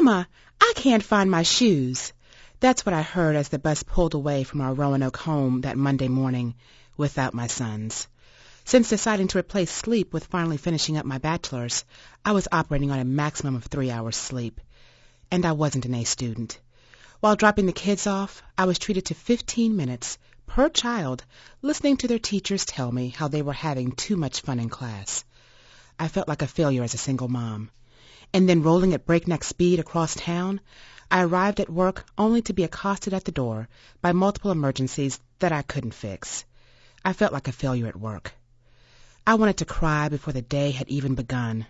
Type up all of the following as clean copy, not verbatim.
Mama, I can't find my shoes. That's what I heard as the bus pulled away from our Roanoke home that Monday morning without my sons. Since deciding to replace sleep with finally finishing up my bachelor's, I was operating on a maximum of 3 hours sleep. And I wasn't an A student. While dropping the kids off, I was treated to 15 minutes per child listening to their teachers tell me how they were having too much fun in class. I felt like a failure as a single mom. And then rolling at breakneck speed across town, I arrived at work only to be accosted at the door by multiple emergencies that I couldn't fix. I felt like a failure at work. I wanted to cry before the day had even begun.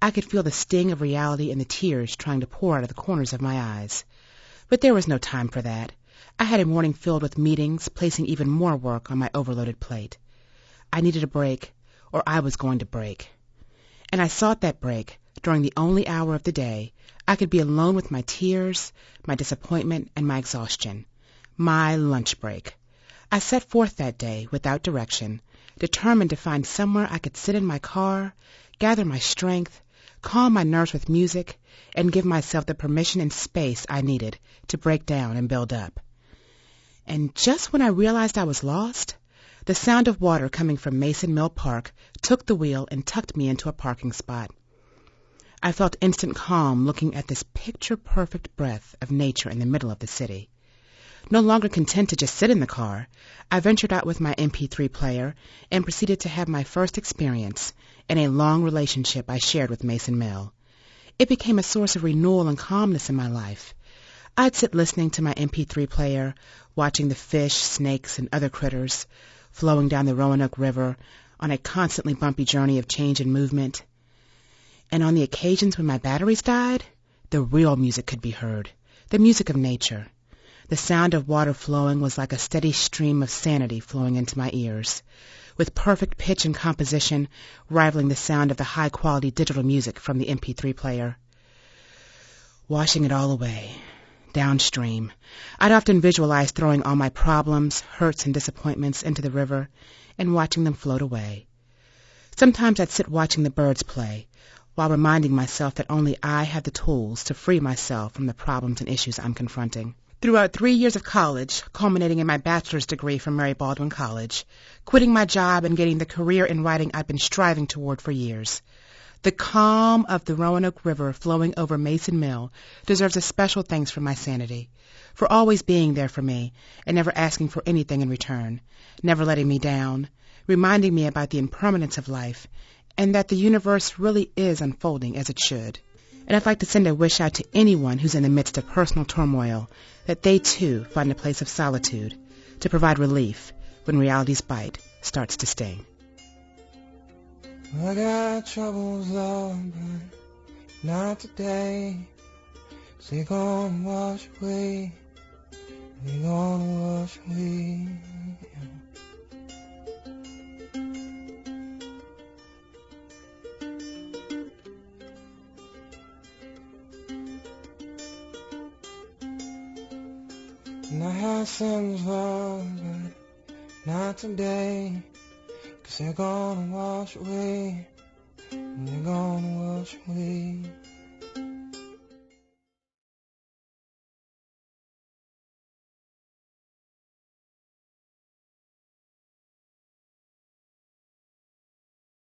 I could feel the sting of reality and the tears trying to pour out of the corners of my eyes. But there was no time for that. I had a morning filled with meetings, placing even more work on my overloaded plate. I needed a break, or I was going to break. And I sought that break during the only hour of the day I could be alone with my tears, my disappointment, and my exhaustion. My lunch break. I set forth that day without direction, determined to find somewhere I could sit in my car, gather my strength, calm my nerves with music, and give myself the permission and space I needed to break down and build up. And just when I realized I was lost, the sound of water coming from Mason Mill Park took the wheel and tucked me into a parking spot. I felt instant calm looking at this picture-perfect breath of nature in the middle of the city. No longer content to just sit in the car, I ventured out with my MP3 player and proceeded to have my first experience in a long relationship I shared with Mason Mill. It became a source of renewal and calmness in my life. I'd sit listening to my MP3 player, watching the fish, snakes, and other critters flowing down the Roanoke River on a constantly bumpy journey of change and movement. And on the occasions when my batteries died, the real music could be heard, the music of nature. The sound of water flowing was like a steady stream of sanity flowing into my ears, with perfect pitch and composition rivaling the sound of the high-quality digital music from the MP3 player. Washing it all away. Downstream, I'd often visualize throwing all my problems, hurts, and disappointments into the river and watching them float away. Sometimes I'd sit watching the birds play, while reminding myself that only I have the tools to free myself from the problems and issues I'm confronting. Throughout 3 years of college, culminating in my bachelor's degree from Mary Baldwin College, quitting my job and getting the career in writing I've been striving toward for years, the calm of the Roanoke River flowing over Mason Mill deserves a special thanks for my sanity, for always being there for me and never asking for anything in return, never letting me down, reminding me about the impermanence of life and that the universe really is unfolding as it should. And I'd like to send a wish out to anyone who's in the midst of personal turmoil that they too find a place of solitude to provide relief when reality's bite starts to sting. I got troubles, Lord, but not today. 'Cause they gonna wash away. They gonna wash away. And I had sins, Lord, but not today. 'Cause they're gonna wash away.